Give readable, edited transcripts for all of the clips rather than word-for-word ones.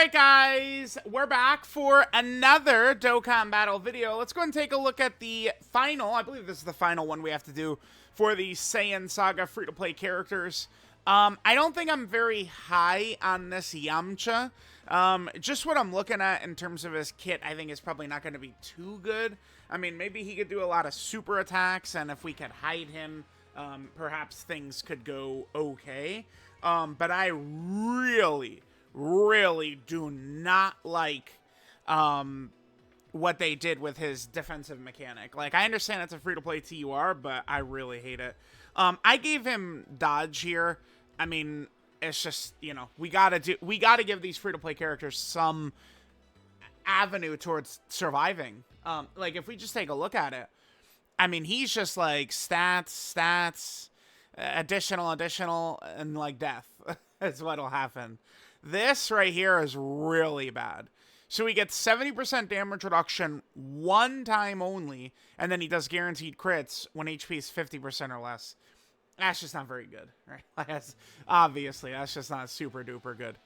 Alright guys, we're back for another Dokkan Battle video. Let's go and take a look at the final, I believe this is the final one we have to do for the Saiyan Saga free-to-play characters. I don't think I'm very high on this Yamcha. Just what I'm looking at in terms of his kit, I think is probably not going to be too good. I mean, maybe he could do a lot of super attacks, and if we could hide him, perhaps things could go okay. But I really do not like what they did with his defensive mechanic. Like, I understand it's a free-to-play TUR, but I really hate it. I gave him dodge here. I mean, it's just, you know, we gotta give these free-to-play characters some avenue towards surviving. Like, if we just take a look at it, I mean, he's just like stats, additional, and like death. That's what'll happen. This right here is really bad. So he gets 70% damage reduction one time only, and then he does guaranteed crits when HP is 50% or less. That's just not very good, right? Obviously, that's just not super duper good.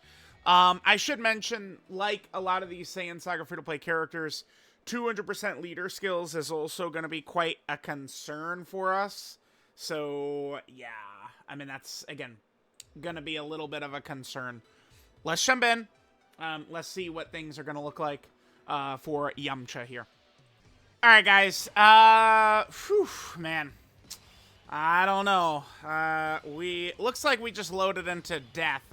I should mention, like a lot of these Saiyan Saga free-to-play characters, 200% leader skills is also going to be quite a concern for us. So, yeah. I mean, that's, again, going to be a little bit of a concern. Let's jump in. Let's see what things are going to look like for Yamcha here. All right, guys. Man. I don't know. Looks like we just loaded into death,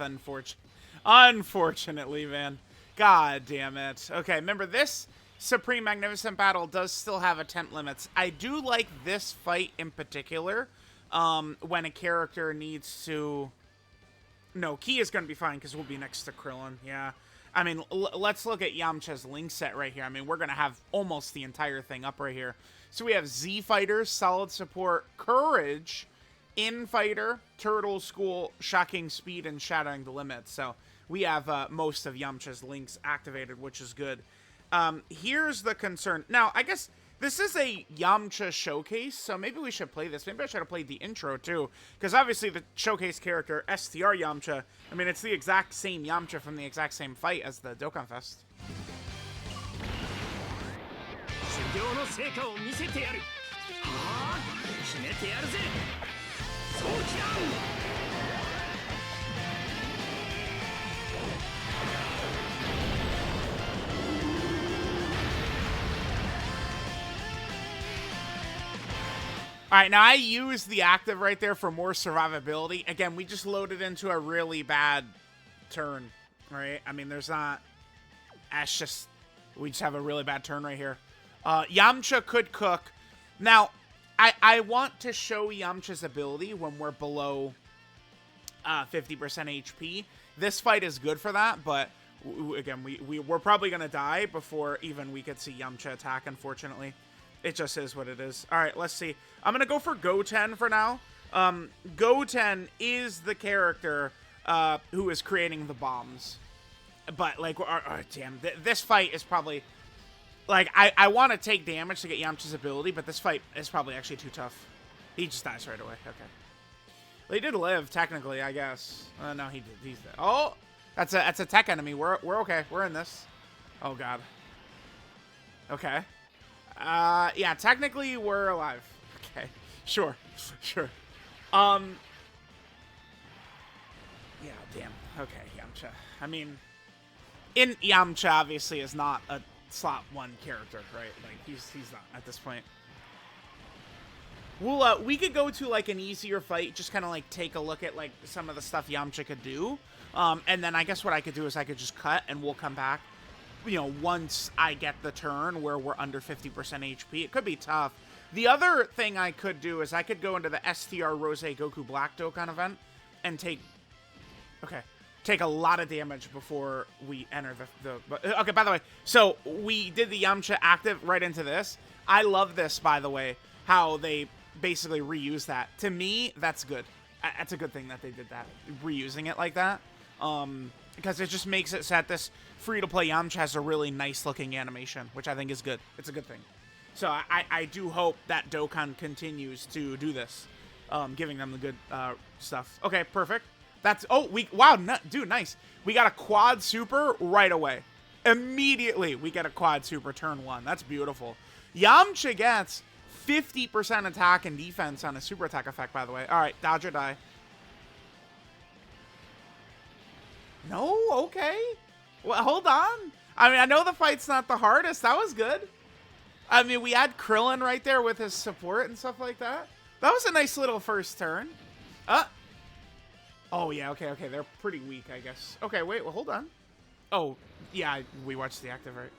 unfortunately, man. God damn it. Okay, remember, this Supreme Magnificent Battle does still have attempt limits. I do like this fight in particular when a character needs to... No, Ki is going to be fine because we'll be next to Krillin. Yeah. I mean, let's look at Yamcha's link set right here. I mean, we're going to have almost the entire thing up right here. So we have Z Fighters, Solid Support, Courage, Infighter, Turtle School, Shocking Speed, and Shattering the Limits. So we have most of Yamcha's links activated, which is good. Here's the concern. Now, I guess... this is a Yamcha Showcase, so maybe we should play this. Maybe I should have played the intro, too. Because obviously the Showcase character, STR Yamcha, I mean, it's the exact same Yamcha from the exact same fight as the Dokkan Fest. Alright, now I used the active right there for more survivability. Again, we just loaded into a really bad turn, right? I mean, there's not... That's just... We just have a really bad turn right here. Yamcha could cook. Now, I want to show Yamcha's ability when we're below 50% HP. This fight is good for that, but... Again, we're probably going to die before even we could see Yamcha attack, unfortunately. It just is what it is. All right, let's see. I'm going to go for Goten for now. Goten is the character who is creating the bombs. But, like, damn, this fight is probably... Like, I want to take damage to get Yamcha's ability, but this fight is probably actually too tough. He just dies right away. Okay. Well, he did live, technically, I guess. No, he did. He's dead. Oh! That's a tech enemy. We're okay. We're in this. Oh, God. Okay. Yeah, technically we're alive. Okay, sure. Yeah, damn. Okay, Yamcha. I mean, Yamcha obviously is not a slot 1 character, right? Like, he's not at this point. We could go to, like, an easier fight, just kind of, like, take a look at, like, some of the stuff Yamcha could do. And then I guess what I could do is I could just cut and we'll come back. You know, once I get the turn where we're under 50% HP. It could be tough. The other thing I could do is I could go into the STR Rose Goku Black Dokkan event and take a lot of damage before we enter the okay, by the way, so we did the Yamcha active right into this. I love this, by the way, how they basically reuse that. To me, that's good. That's a good thing that they did that, reusing it like that. Because it just makes it so that this free-to-play Yamcha has a really nice-looking animation, which I think is good. It's a good thing. So I do hope that Dokkan continues to do this, giving them the good stuff. Okay, perfect. That's, oh, wow, dude, nice. We got a quad super right away. Immediately, we get a quad super turn 1. That's beautiful. Yamcha gets 50% attack and defense on a super attack effect, by the way. All right, dodge or die. No? Okay. Well, hold on. I mean, I know the fight's not the hardest. That was good. I mean, we had Krillin right there with his support and stuff like that. That was a nice little first turn. Oh, yeah, okay. They're pretty weak, I guess. Okay, wait, well, hold on. Oh, yeah, we watched the active, right?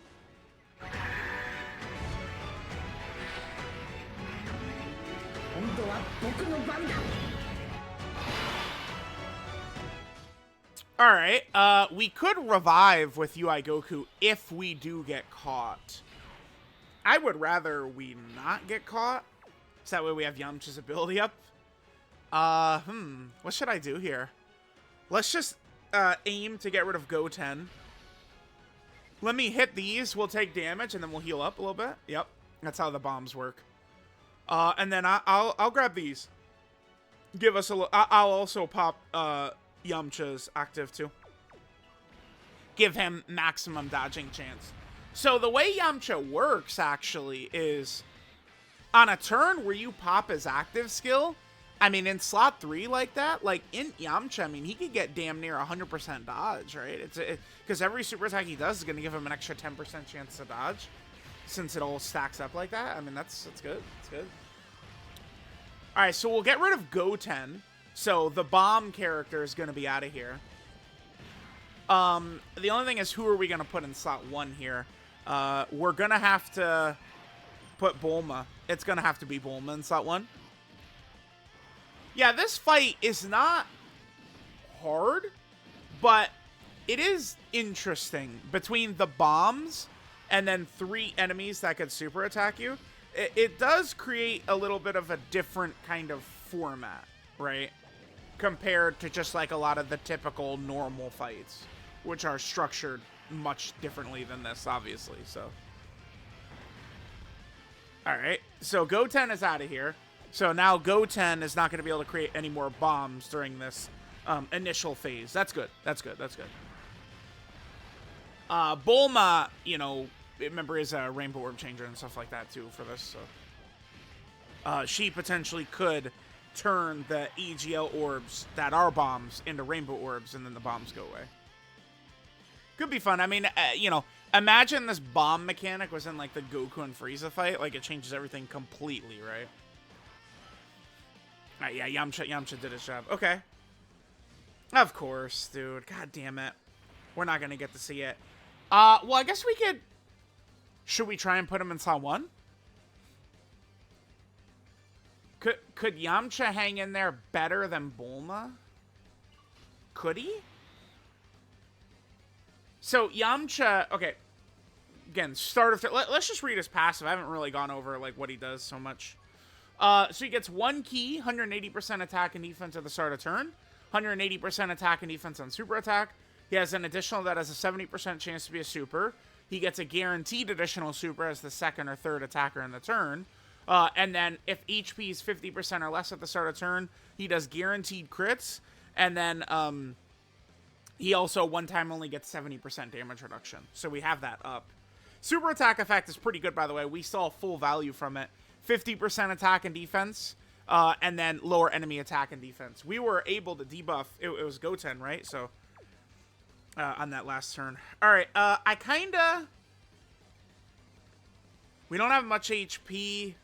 Alright, we could revive with UI Goku if we do get caught. I would rather we not get caught, so that way we have Yamcha's ability up. What should I do here? Let's just aim to get rid of Goten. Let me hit these, we'll take damage, and then we'll heal up a little bit. Yep, that's how the bombs work. And then I'll grab these. Give us a little, I'll also pop Yamcha's active too. Give him maximum dodging chance. So the way Yamcha works, actually, is on a turn where you pop his active skill, I mean, in slot 3 like that, like in Yamcha, I mean, he could get damn near 100% dodge, right? Because every super attack he does is going to give him an extra 10% chance to dodge, since it all stacks up like that. I mean, that's good. That's good. All right, so we'll get rid of Goten. So the bomb character is going to be out of here. The only thing is, who are we going to put in slot 1 here? We're going to have to put Bulma. It's going to have to be Bulma in slot 1. Yeah, this fight is not hard, but it is interesting. Between the bombs and then 3 enemies that could super attack you, it does create a little bit of a different kind of format, right? Compared to just like a lot of the typical normal fights, which are structured much differently than this, obviously. So, all right, so Goten is out of here. So now Goten is not going to be able to create any more bombs during this initial phase. That's good. That's good. That's good. Bulma, you know, remember, is a Rainbow Orb Changer and stuff like that too for this. So she potentially could turn the EGL orbs that are bombs into Rainbow Orbs, and then the bombs go away. Could be fun. I mean, you know, imagine this bomb mechanic was in like the Goku and Frieza fight. Like, it changes everything completely, right? Yeah, Yamcha did his job. Okay. Of course, dude. God damn it. We're not going to get to see it. Well, I guess we could... Should we try and put him in slot 1? Could Yamcha hang in there better than Bulma? Could he? So, Yamcha... Okay. Again, start of... Let's just read his passive. I haven't really gone over, like, what he does so much. So he gets 1 key, 180% attack and defense at the start of turn, 180% attack and defense on super attack. He has an additional that has a 70% chance to be a super. He gets a guaranteed additional super as the second or third attacker in the turn. And then if HP is 50% or less at the start of turn, he does guaranteed crits. And then he also one time only gets 70% damage reduction. So we have that up. Super attack effect is pretty good, by the way. We saw full value from it. 50% attack and defense, and then lower enemy attack and defense. We were able to debuff, it was Goten, right? So, on that last turn. Alright, we don't have much HP.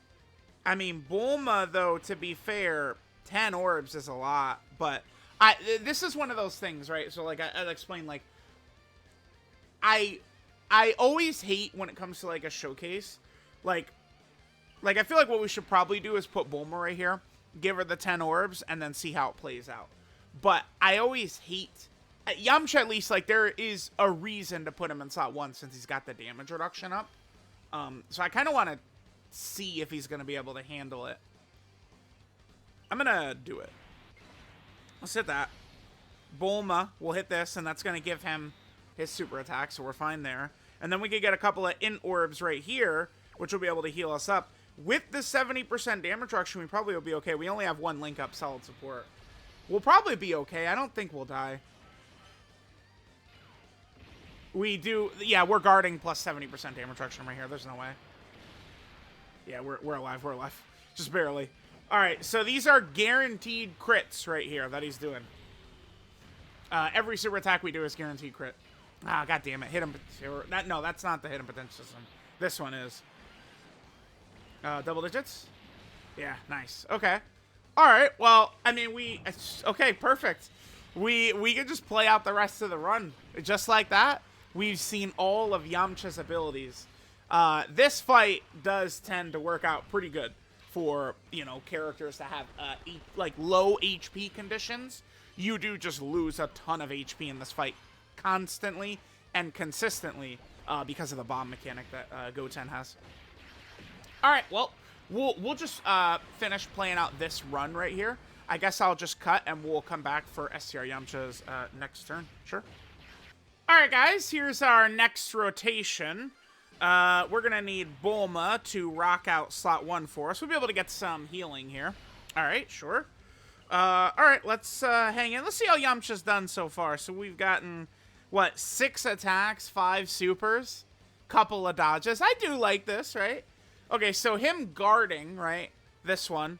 I mean, Bulma, though, to be fair, 10 orbs is a lot, but this is one of those things, right? So, like, I'll explain, like, I always hate when it comes to, like, a showcase, like, I feel like what we should probably do is put Bulma right here, give her the 10 orbs, and then see how it plays out. But I always hate... Yamcha, at least, like, there is a reason to put him in slot 1 since he's got the damage reduction up. So I kind of want to see if he's going to be able to handle it. I'm going to do it. Let's hit that. Bulma will hit this, and that's going to give him his super attack, so we're fine there. And then we could get a couple of int orbs right here, which will be able to heal us up. With the 70% damage reduction, we probably will be okay. We only have 1 link up solid support. We'll probably be okay. I don't think we'll die. We do... Yeah, we're guarding plus 70% damage reduction right here. There's no way. Yeah, we're alive. We're alive. Just barely. Alright, so these are guaranteed crits right here that he's doing. Every super attack we do is guaranteed crit. Ah, god damn it. Hit him. No, that's not the hidden potential system. This one is. Double digits? Yeah, nice. Okay. Alright, well, I mean, okay, perfect. We can just play out the rest of the run. Just like that, we've seen all of Yamcha's abilities. This fight does tend to work out pretty good for, you know, characters that have, like, low HP conditions. You do just lose a ton of HP in this fight constantly and consistently because of the bomb mechanic that Goten has. Alright, well, we'll just finish playing out this run right here. I guess I'll just cut and we'll come back for STR Yamcha's next turn. Sure. Alright, guys, here's our next rotation. We're going to need Bulma to rock out slot 1 for us. We'll be able to get some healing here. Alright, sure. Alright, let's hang in. Let's see how Yamcha's done so far. So we've gotten, what, 6 attacks, 5 supers, couple of dodges. I do like this, right? Okay, so him guarding, right? This one.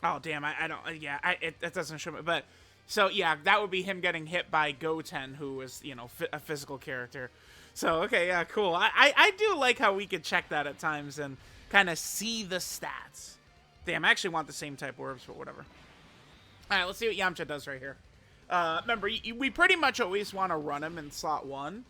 Oh, damn, I don't, yeah, it doesn't show me, but, so, yeah, that would be him getting hit by Goten, who is, you know, a physical character. So, okay, yeah, cool. I do like how we could check that at times and kind of see the stats. Damn, I actually want the same type orbs, but whatever. All right, let's see what Yamcha does right here. Remember, we pretty much always want to run him in slot 1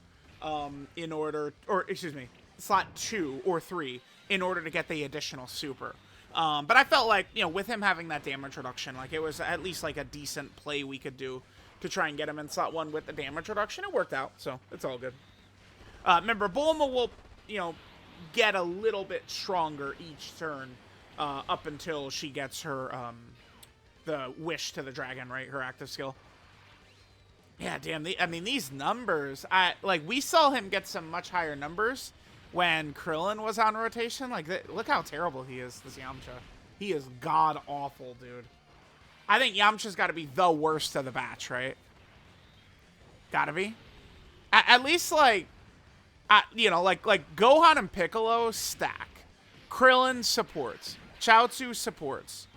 in order, or, excuse me, slot 2 or 3 in order to get the additional super. But I felt like, you know, with him having that damage reduction, like, it was at least, like, a decent play we could do to try and get him in slot 1 with the damage reduction. It worked out, so it's all good. Remember, Bulma will, you know, get a little bit stronger each turn up until she gets her, the wish to the dragon, right? Her active skill. Yeah, damn. I mean, these numbers, like, we saw him get some much higher numbers when Krillin was on rotation. Like, look how terrible he is, this Yamcha. He is god-awful, dude. I think Yamcha's got to be the worst of the batch, right? Gotta be. At least, like, you know, like Gohan and Piccolo stack. Krillin supports. Chaozu supports.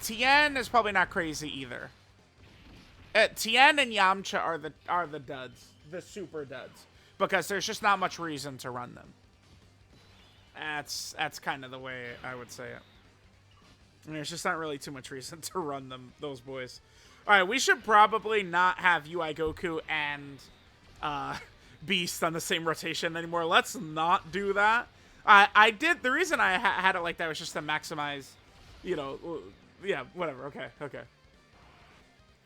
Tien is probably not crazy either. Tien and Yamcha are the duds. The super duds. Because there's just not much reason to run them. That's kind of the way I would say it. There's just not really too much reason to run them, those boys. Alright, we should probably not have UI Goku and Beast on the same rotation anymore. Let's not do that. The reason I had it like that was just to maximize, you know, yeah, whatever. Okay.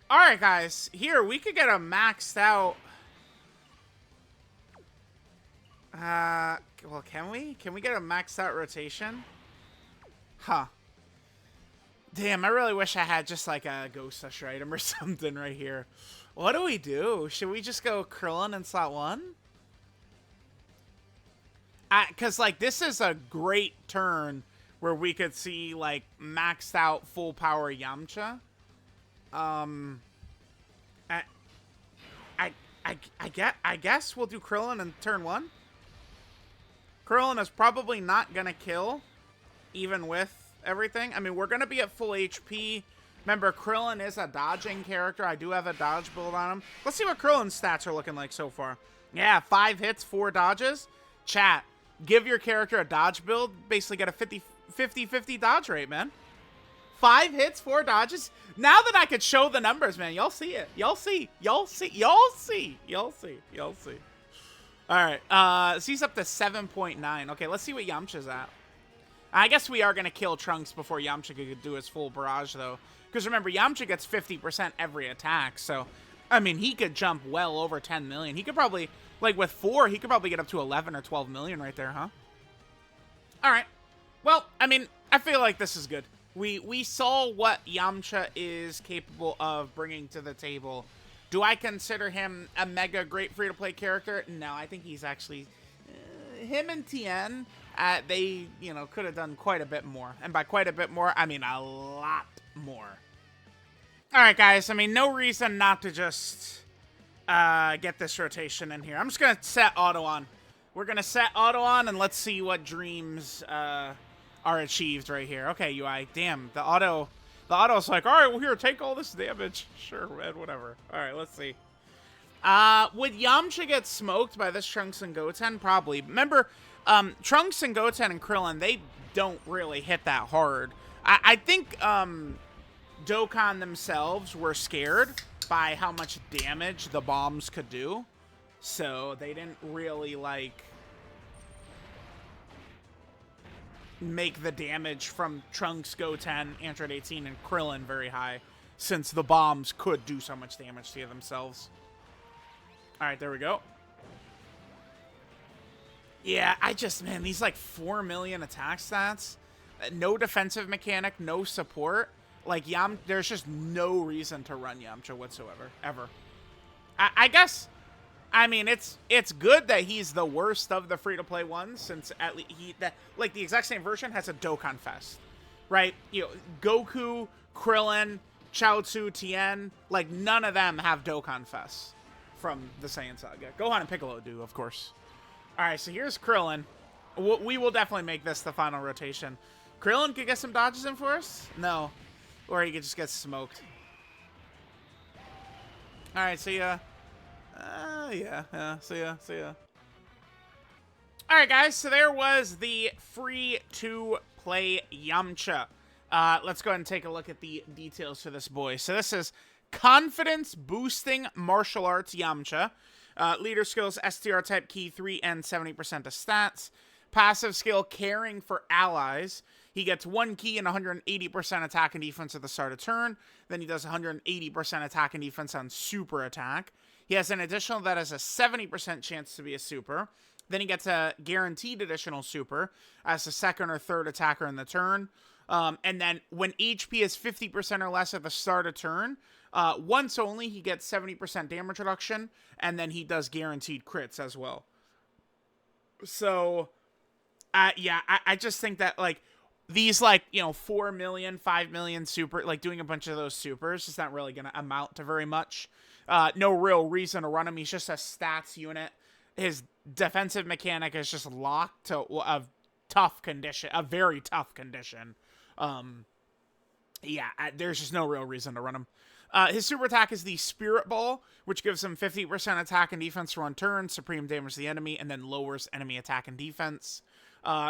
Alright, guys. Here, we could get a maxed out... well, can we? Can we get a maxed out rotation? Huh. Damn, I really wish I had just like a Ghost Usher item or something right here. What do we do? Should we just go Krillin in slot 1? Because, like, this is a great turn where we could see, like, maxed out full power Yamcha. I guess we'll do Krillin in turn 1. Krillin is probably not going to kill, even with everything. I mean, we're going to be at full HP. Remember, Krillin is a dodging character. I do have a dodge build on him. Let's see what Krillin's stats are looking like so far. Yeah, 5 hits, 4 dodges. Chat, give your character a dodge build. Basically get a 50-50 dodge rate, man. 5 hits, 4 dodges. Now that I could show the numbers, man, y'all see it. Y'all see. All right, so he's up to 7.9. Okay, let's see what Yamcha's at. I guess we are going to kill Trunks before Yamcha could do his full barrage, though. Because remember, Yamcha gets 50% every attack, so... I mean, he could jump well over 10 million. He could probably... Like, with 4, he could probably get up to 11 or 12 million right there, huh? Alright. Well, I mean, I feel like this is good. We saw what Yamcha is capable of bringing to the table. Do I consider him a mega great free-to-play character? No, I think he's actually... him and Tien... they, you know, could have done quite a bit more. And by quite a bit more, I mean a lot more. All right, guys. I mean, no reason not to just get this rotation in here. I'm just going to set auto on. We're going to set auto on, and let's see what dreams are achieved right here. Okay, UI. Damn, the auto's like, all right, well, here, take all this damage. Sure, man, whatever. All right, let's see. Would Yamcha get smoked by this Trunks and Goten? Probably. Remember, Trunks and Goten and Krillin, they don't really hit that hard. I think, Dokkan themselves were scared by how much damage the bombs could do. So they didn't really, like, make the damage from Trunks, Goten, Android 18, and Krillin very high, since the bombs could do so much damage to themselves. Alright, there we go. Yeah, man, these, like, 4 million attack stats, no defensive mechanic, no support. Like, there's just no reason to run Yamcha whatsoever, ever. I guess, I mean, it's good that he's the worst of the free-to-play ones, since at least like, the exact same version has a Dokkan Fest, right? You know, Goku, Krillin, Chaozu, Tien, like, none of them have Dokkan Fest from the Saiyan Saga. Gohan and Piccolo do, of course. All right, so here's Krillin. We will definitely make this the final rotation. Krillin could get some dodges in for us? No. Or he could just get smoked. Alright, see ya. Yeah, see ya. Alright, guys, so there was the free-to-play Yamcha. Let's go ahead and take a look at the details for this boy. So this is confidence-boosting martial arts Yamcha. Leader skills, STR type key 3 and 70% of stats. Passive skill, caring for allies. He gets 1 key and 180% attack and defense at the start of turn. Then he does 180% attack and defense on super attack. He has an additional that has a 70% chance to be a super. Then he gets a guaranteed additional super as a second or third attacker in the turn. And then when HP is 50% or less at the start of turn, once only he gets 70% damage reduction. And then he does guaranteed crits as well. So, yeah, I just think that, like, these, like, you know, 4 million, 5 million super, like, doing a bunch of those supers is not really going to amount to very much. No real reason to run him. He's just a stats unit. His defensive mechanic is just locked to a tough condition, a very tough condition. Yeah, there's just no real reason to run him. His super attack is the Spirit Ball, which gives him 50% attack and defense for 1 turn, supreme damage to the enemy, and then lowers enemy attack and defense.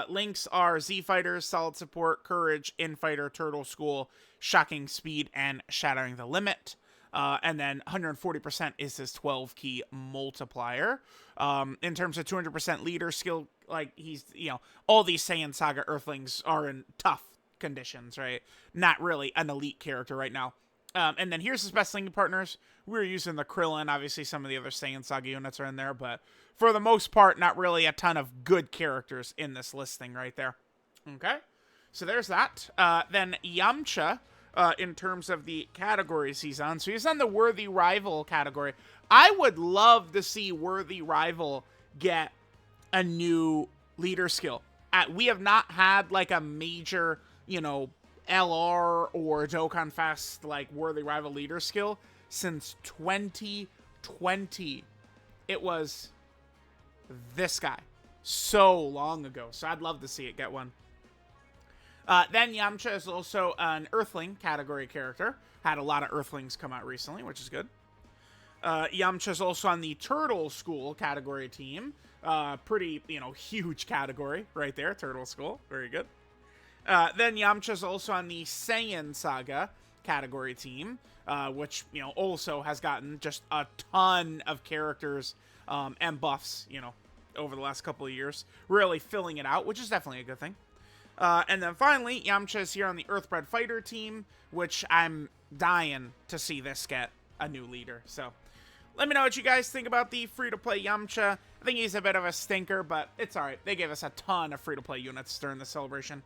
Links are Z Fighters, Solid Support, Courage, Infighter, Turtle School, Shocking Speed, and Shattering the Limit. And then 140% is his 12-key multiplier. In terms of 200% leader skill, like, he's, you know, all these Saiyan Saga Earthlings are in tough conditions, right? Not really an elite character right now. And then here's his best linking partners. We're using the Krillin. Obviously, some of the other Saiyan Saga units are in there, but for the most part, not really a ton of good characters in this listing right there. Okay, so there's that. Then Yamcha, in terms of the categories he's on. So he's on the Worthy Rival category. I would love to see Worthy Rival get a new leader skill. We have not had, like, a major, you know, LR or Dokkan Fest, like, Worthy Rival leader skill since 2020. It was this guy so long ago. So I'd love to see it get one. Then Yamcha is also an Earthling category character. Had a lot of Earthlings come out recently, which is good. Yamcha is also on the Turtle School category team. Pretty, you know, huge category right there. Turtle School. Very good. Then Yamcha is also on the Saiyan Saga category team, which, you know, also has gotten just a ton of characters and buffs, you know, over the last couple of years. Really filling it out, which is definitely a good thing. And then finally, Yamcha is here on the Earthbred Fighter team, which I'm dying to see this get a new leader. So let me know what you guys think about the free-to-play Yamcha. I think he's a bit of a stinker, but it's alright. They gave us a ton of free-to-play units during the celebration.